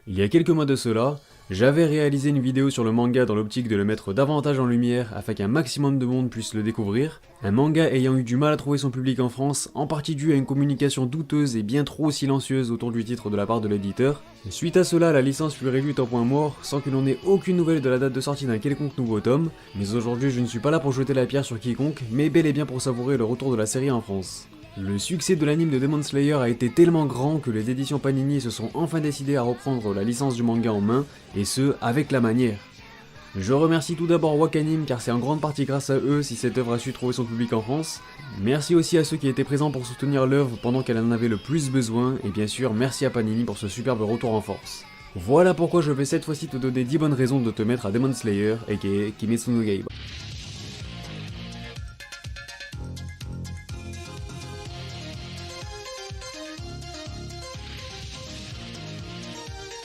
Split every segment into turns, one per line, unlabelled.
Il y a quelques mois de cela, j'avais réalisé une vidéo sur le manga dans l'optique de le mettre davantage en lumière afin qu'un maximum de monde puisse le découvrir, un manga ayant eu du mal à trouver son public en France, en partie dû à une communication douteuse et bien trop silencieuse autour du titre de la part de l'éditeur. Suite à cela, la licence fut réduite en point mort, sans que l'on ait aucune nouvelle de la date de sortie d'un quelconque nouveau tome, mais aujourd'hui je ne suis pas là pour jeter la pierre sur quiconque, mais bel et bien pour savourer le retour de la série en France. Le succès de l'anime de Demon Slayer a été tellement grand que les éditions Panini se sont enfin décidées à reprendre la licence du manga en main, et ce, avec la manière. Je remercie tout d'abord Wakanim car c'est en grande partie grâce à eux si cette œuvre a su trouver son public en France. Merci aussi à ceux qui étaient présents pour soutenir l'œuvre pendant qu'elle en avait le plus besoin, et bien sûr merci à Panini pour ce superbe retour en force. Voilà pourquoi je vais cette fois-ci te donner 10 bonnes raisons de te mettre à Demon Slayer, aka Kimetsu no Yaiba.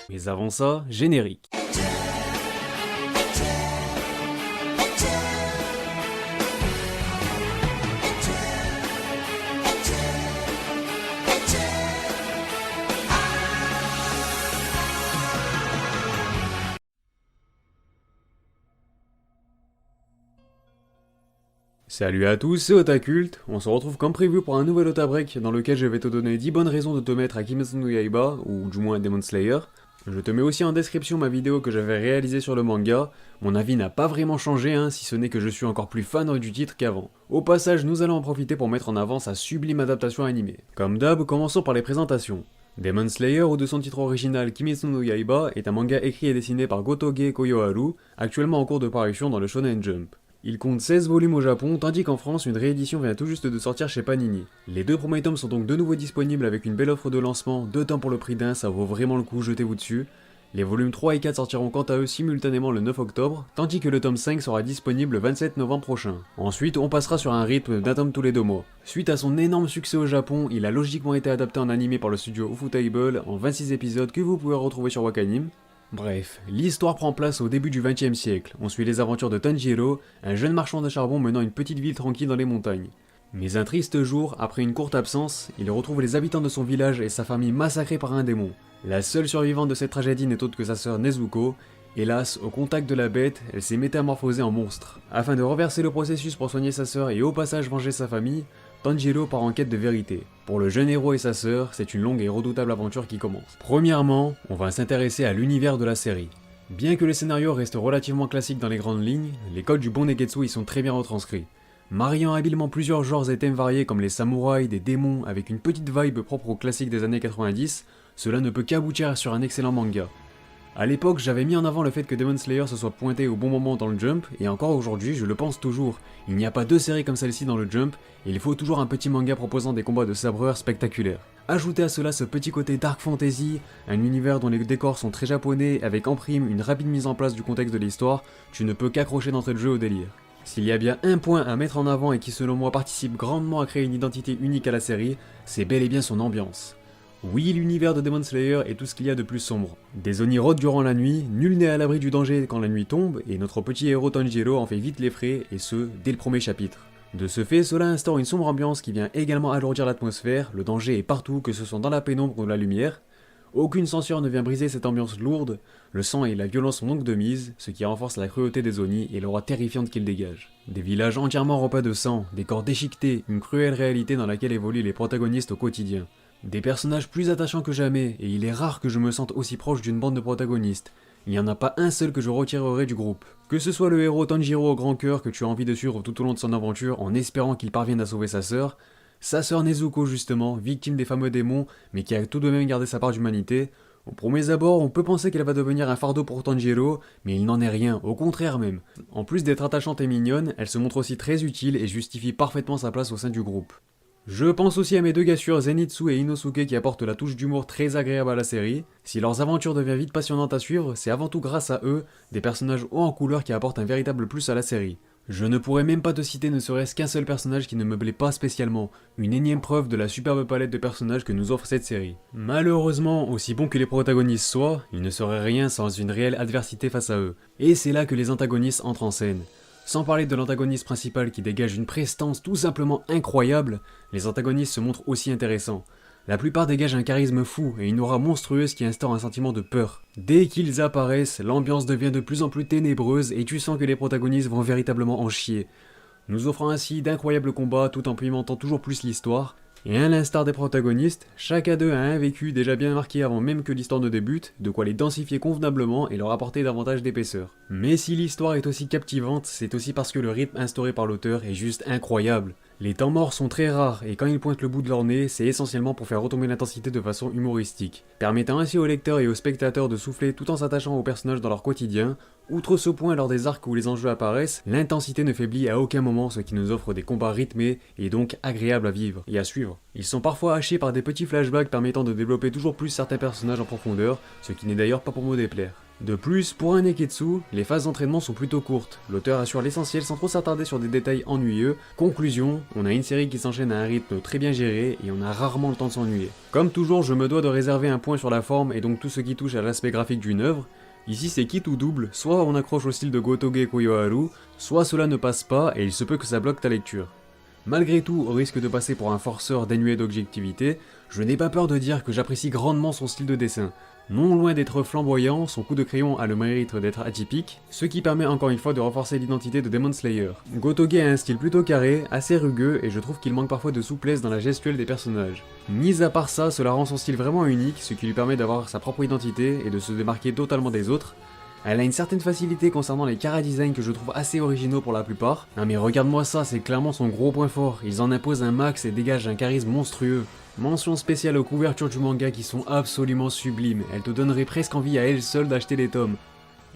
Mais avant ça, générique. Salut à tous, c'est Otakult, on se retrouve comme prévu pour un nouvel Otabreak dans lequel je vais te donner 10 bonnes raisons de te mettre à Kimetsu no Yaiba, ou du moins Demon Slayer. Je te mets aussi en description ma vidéo que j'avais réalisée sur le manga. Mon avis n'a pas vraiment changé, si ce n'est que je suis encore plus fan du titre qu'avant. Au passage, nous allons en profiter pour mettre en avant sa sublime adaptation animée. Comme d'hab, commençons par les présentations. Demon Slayer, ou de son titre original Kimetsu no Yaiba, est un manga écrit et dessiné par Gotoge Koyoharu, actuellement en cours de parution dans le Shonen Jump. Il compte 16 volumes au Japon, tandis qu'en France, une réédition vient tout juste de sortir chez Panini. Les deux premiers tomes sont donc de nouveau disponibles avec une belle offre de lancement, 2 tomes pour le prix d'un, ça vaut vraiment le coup, jetez-vous dessus. Les volumes 3 et 4 sortiront quant à eux simultanément le 9 octobre, tandis que le tome 5 sera disponible le 27 novembre prochain. Ensuite, on passera sur un rythme d'un tome tous les 2 mois. Suite à son énorme succès au Japon, il a logiquement été adapté en animé par le studio Ufotable en 26 épisodes que vous pouvez retrouver sur Wakanim. Bref, l'histoire prend place au début du XXe siècle. On suit les aventures de Tanjiro, un jeune marchand de charbon menant une petite ville tranquille dans les montagnes. Mais un triste jour, après une courte absence, il retrouve les habitants de son village et sa famille massacrés par un démon. La seule survivante de cette tragédie n'est autre que sa sœur Nezuko. Hélas, au contact de la bête, elle s'est métamorphosée en monstre. Afin de reverser le processus pour soigner sa sœur et au passage venger sa famille, Tanjiro part en quête de vérité. Pour le jeune héros et sa sœur, c'est une longue et redoutable aventure qui commence. Premièrement, on va s'intéresser à l'univers de la série. Bien que le scénario reste relativement classique dans les grandes lignes, les codes du bon Negetsu y sont très bien retranscrits. Mariant habilement plusieurs genres et thèmes variés comme les samouraïs, des démons, avec une petite vibe propre aux classiques des années 90, cela ne peut qu'aboutir sur un excellent manga. A l'époque, j'avais mis en avant le fait que Demon Slayer se soit pointé au bon moment dans le Jump, et encore aujourd'hui, je le pense toujours. Il n'y a pas deux séries comme celle-ci dans le Jump, et il faut toujours un petit manga proposant des combats de sabreurs spectaculaires. Ajoutez à cela ce petit côté dark fantasy, un univers dont les décors sont très japonais, avec en prime une rapide mise en place du contexte de l'histoire, tu ne peux qu'accrocher d'entrée de jeu au délire. S'il y a bien un point à mettre en avant et qui selon moi participe grandement à créer une identité unique à la série, c'est bel et bien son ambiance. Oui, l'univers de Demon Slayer est tout ce qu'il y a de plus sombre. Des oni rôdent durant la nuit, nul n'est à l'abri du danger quand la nuit tombe, et notre petit héros Tanjiro en fait vite les frais, et ce, dès le premier chapitre. De ce fait, cela instaure une sombre ambiance qui vient également alourdir l'atmosphère, le danger est partout, que ce soit dans la pénombre ou dans la lumière. Aucune censure ne vient briser cette ambiance lourde, le sang et la violence sont donc de mise, ce qui renforce la cruauté des oni et l'aura terrifiante qu'ils dégagent. Des villages entièrement repas de sang, des corps déchiquetés, une cruelle réalité dans laquelle évoluent les protagonistes au quotidien. Des personnages plus attachants que jamais, et il est rare que je me sente aussi proche d'une bande de protagonistes. Il n'y en a pas un seul que je retirerai du groupe. Que ce soit le héros Tanjiro au grand cœur que tu as envie de suivre tout au long de son aventure en espérant qu'il parvienne à sauver sa sœur Nezuko justement, victime des fameux démons, mais qui a tout de même gardé sa part d'humanité. Au premier abord, on peut penser qu'elle va devenir un fardeau pour Tanjiro, mais il n'en est rien, au contraire même. En plus d'être attachante et mignonne, elle se montre aussi très utile et justifie parfaitement sa place au sein du groupe. Je pense aussi à mes deux gars sûrs Zenitsu et Inosuke qui apportent la touche d'humour très agréable à la série. Si leurs aventures deviennent vite passionnantes à suivre, c'est avant tout grâce à eux, des personnages hauts en couleur qui apportent un véritable plus à la série. Je ne pourrais même pas te citer ne serait-ce qu'un seul personnage qui ne me plaît pas spécialement, une énième preuve de la superbe palette de personnages que nous offre cette série. Malheureusement, aussi bons que les protagonistes soient, ils ne seraient rien sans une réelle adversité face à eux. Et c'est là que les antagonistes entrent en scène. Sans parler de l'antagoniste principal qui dégage une prestance tout simplement incroyable, les antagonistes se montrent aussi intéressants. La plupart dégagent un charisme fou et une aura monstrueuse qui instaure un sentiment de peur. Dès qu'ils apparaissent, l'ambiance devient de plus en plus ténébreuse et tu sens que les protagonistes vont véritablement en chier, nous offrant ainsi d'incroyables combats tout en pimentant toujours plus l'histoire. Et à l'instar des protagonistes, chacun d'eux a un vécu déjà bien marqué avant même que l'histoire ne débute, de quoi les densifier convenablement et leur apporter davantage d'épaisseur. Mais si l'histoire est aussi captivante, c'est aussi parce que le rythme instauré par l'auteur est juste incroyable. Les temps morts sont très rares et quand ils pointent le bout de leur nez, c'est essentiellement pour faire retomber l'intensité de façon humoristique, permettant ainsi aux lecteurs et aux spectateurs de souffler tout en s'attachant aux personnages dans leur quotidien. Outre ce point, lors des arcs où les enjeux apparaissent, l'intensité ne faiblit à aucun moment, ce qui nous offre des combats rythmés et donc agréables à vivre et à suivre. Ils sont parfois hachés par des petits flashbacks permettant de développer toujours plus certains personnages en profondeur, ce qui n'est d'ailleurs pas pour me déplaire. De plus, pour un Neketsu, les phases d'entraînement sont plutôt courtes, l'auteur assure l'essentiel sans trop s'attarder sur des détails ennuyeux. Conclusion, on a une série qui s'enchaîne à un rythme très bien géré et on a rarement le temps de s'ennuyer. Comme toujours, je me dois de réserver un point sur la forme et donc tout ce qui touche à l'aspect graphique d'une œuvre. Ici c'est quitte ou double, soit on accroche au style de Gotoge Koyoharu, soit cela ne passe pas et il se peut que ça bloque ta lecture. Malgré tout, au risque de passer pour un forceur dénué d'objectivité, je n'ai pas peur de dire que j'apprécie grandement son style de dessin. Non loin d'être flamboyant, son coup de crayon a le mérite d'être atypique, ce qui permet encore une fois de renforcer l'identité de Demon Slayer. Gotoge a un style plutôt carré, assez rugueux, et je trouve qu'il manque parfois de souplesse dans la gestuelle des personnages. Mis à part ça, cela rend son style vraiment unique, ce qui lui permet d'avoir sa propre identité et de se démarquer totalement des autres. Elle a une certaine facilité concernant les chara-design que je trouve assez originaux pour la plupart. Ah mais regarde-moi ça, c'est clairement son gros point fort, ils en imposent un max et dégagent un charisme monstrueux. Mention spéciale aux couvertures du manga qui sont absolument sublimes, elles te donneraient presque envie à elles seules d'acheter les tomes.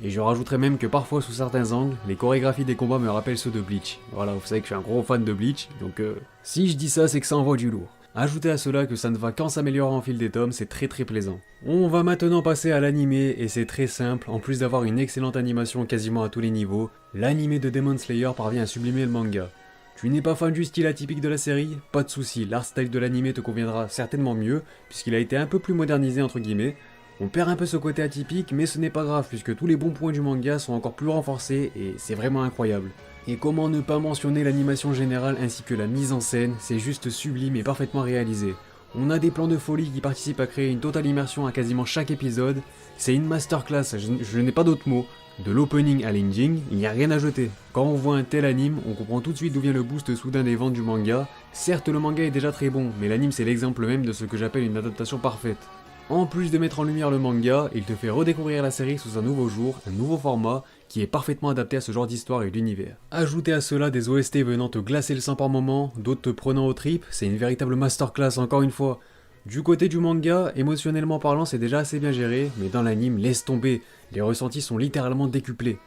Et je rajouterais même que parfois sous certains angles, les chorégraphies des combats me rappellent ceux de Bleach. Voilà, vous savez que je suis un gros fan de Bleach, donc si je dis ça c'est que ça envoie du lourd. Ajoutez à cela que ça ne va qu'en s'améliorant au fil des tomes, c'est très plaisant. On va maintenant passer à l'animé et c'est très simple, en plus d'avoir une excellente animation quasiment à tous les niveaux, l'animé de Demon Slayer parvient à sublimer le manga. Tu n'es pas fan du style atypique de la série? Pas de soucis, l'art style de l'animé te conviendra certainement mieux, puisqu'il a été un peu plus modernisé entre guillemets. On perd un peu ce côté atypique, mais ce n'est pas grave, puisque tous les bons points du manga sont encore plus renforcés et c'est vraiment incroyable. Et comment ne pas mentionner l'animation générale ainsi que la mise en scène, c'est juste sublime et parfaitement réalisé. On a des plans de folie qui participent à créer une totale immersion à quasiment chaque épisode, c'est une masterclass, je n'ai pas d'autres mots. De l'opening à l'ending, il n'y a rien à jeter. Quand on voit un tel anime, on comprend tout de suite d'où vient le boost soudain des ventes du manga. Certes, le manga est déjà très bon, mais l'anime c'est l'exemple même de ce que j'appelle une adaptation parfaite. En plus de mettre en lumière le manga, il te fait redécouvrir la série sous un nouveau jour, un nouveau format, qui est parfaitement adapté à ce genre d'histoire et d'univers. Ajoutez à cela des OST venant te glacer le sang par moments, d'autres te prenant aux tripes, c'est une véritable masterclass encore une fois. Du côté du manga, émotionnellement parlant c'est déjà assez bien géré, mais dans l'anime, laisse tomber, les ressentis sont littéralement décuplés.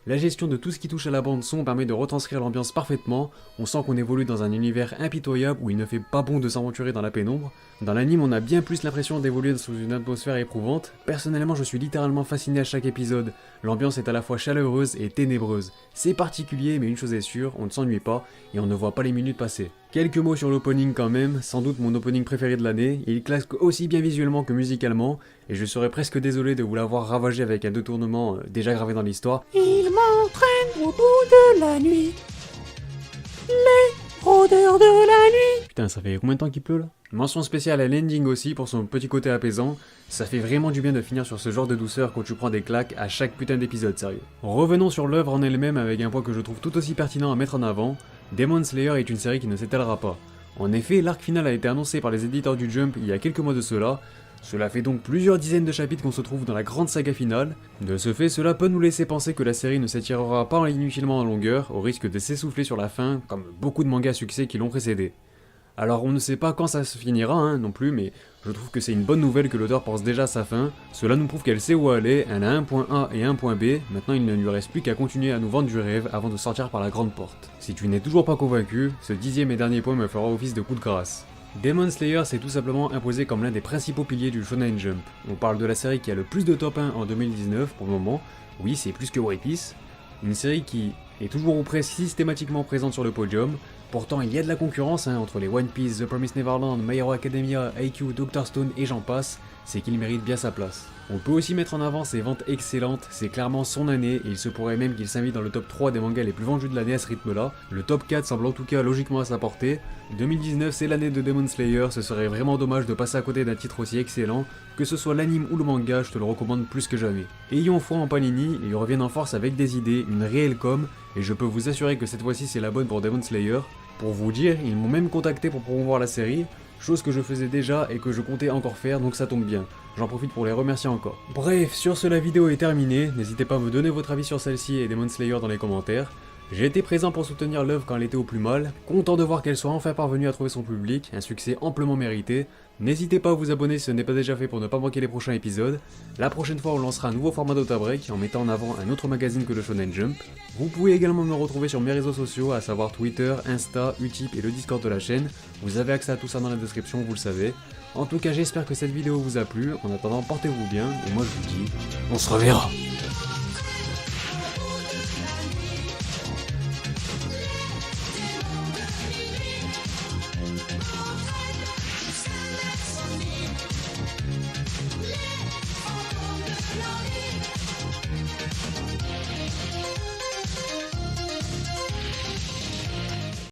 La gestion de tout ce qui touche à la bande son permet de retranscrire l'ambiance parfaitement, on sent qu'on évolue dans un univers impitoyable où il ne fait pas bon de s'aventurer dans la pénombre. Dans l'anime on a bien plus l'impression d'évoluer sous une atmosphère éprouvante, personnellement je suis littéralement fasciné à chaque épisode, l'ambiance est à la fois chaleureuse et ténébreuse. C'est particulier mais une chose est sûre, on ne s'ennuie pas et on ne voit pas les minutes passer. Quelques mots sur l'opening quand même, sans doute mon opening préféré de l'année, il claque aussi bien visuellement que musicalement, et je serais presque désolé de vous l'avoir ravagé avec un détournement déjà gravé dans l'histoire.
Il m'entraîne au bout de la nuit, les rôdeurs de la nuit.
Putain, ça fait combien de temps qu'il pleut là? Mention spéciale à l'ending aussi pour son petit côté apaisant, ça fait vraiment du bien de finir sur ce genre de douceur quand tu prends des claques à chaque putain d'épisode, sérieux. Revenons sur l'œuvre en elle-même avec un point que je trouve tout aussi pertinent à mettre en avant, Demon Slayer est une série qui ne s'étalera pas. En effet, l'arc final a été annoncé par les éditeurs du Jump il y a quelques mois de cela, cela fait donc plusieurs dizaines de chapitres qu'on se trouve dans la grande saga finale. De ce fait, cela peut nous laisser penser que la série ne s'étirera pas inutilement en longueur, au risque de s'essouffler sur la fin, comme beaucoup de mangas à succès qui l'ont précédé. Alors on ne sait pas quand ça se finira non plus, mais je trouve que c'est une bonne nouvelle que l'auteur pense déjà à sa fin, cela nous prouve qu'elle sait où aller, elle a un point A et un point B, maintenant il ne lui reste plus qu'à continuer à nous vendre du rêve avant de sortir par la grande porte. Si tu n'es toujours pas convaincu, ce 10e et dernier point me fera office de coup de grâce. Demon Slayer s'est tout simplement imposé comme l'un des principaux piliers du Shonen Jump. On parle de la série qui a le plus de top 1 en 2019 pour le moment, oui c'est plus que One Piece, une série qui est toujours ou presque systématiquement présente sur le podium. Pourtant il y a de la concurrence entre les One Piece, The Promised Neverland, My Hero Academia, IQ, Dr. Stone et j'en passe, c'est qu'il mérite bien sa place. On peut aussi mettre en avant ses ventes excellentes, c'est clairement son année et il se pourrait même qu'il s'invite dans le top 3 des mangas les plus vendus de l'année à ce rythme-là. Le top 4 semble en tout cas logiquement à sa portée. 2019 c'est l'année de Demon Slayer, ce serait vraiment dommage de passer à côté d'un titre aussi excellent. Que ce soit l'anime ou le manga, je te le recommande plus que jamais. Ayons foi en Panini, ils reviennent en force avec des idées, une réelle com, et je peux vous assurer que cette fois-ci c'est la bonne pour Demon Slayer. Pour vous dire, ils m'ont même contacté pour promouvoir la série, chose que je faisais déjà et que je comptais encore faire, donc ça tombe bien. J'en profite pour les remercier encore. Bref, sur ce la vidéo est terminée, n'hésitez pas à me donner votre avis sur celle-ci et Demon Slayer dans les commentaires. J'ai été présent pour soutenir l'œuvre quand elle était au plus mal, content de voir qu'elle soit enfin parvenue à trouver son public, un succès amplement mérité. N'hésitez pas à vous abonner si ce n'est pas déjà fait pour ne pas manquer les prochains épisodes. La prochaine fois on lancera un nouveau format d'Otabreak en mettant en avant un autre magazine que le Shonen Jump. Vous pouvez également me retrouver sur mes réseaux sociaux, à savoir Twitter, Insta, Utip et le Discord de la chaîne. Vous avez accès à tout ça dans la description, vous le savez. En tout cas j'espère que cette vidéo vous a plu, en attendant portez-vous bien, et moi je vous dis, on se reverra.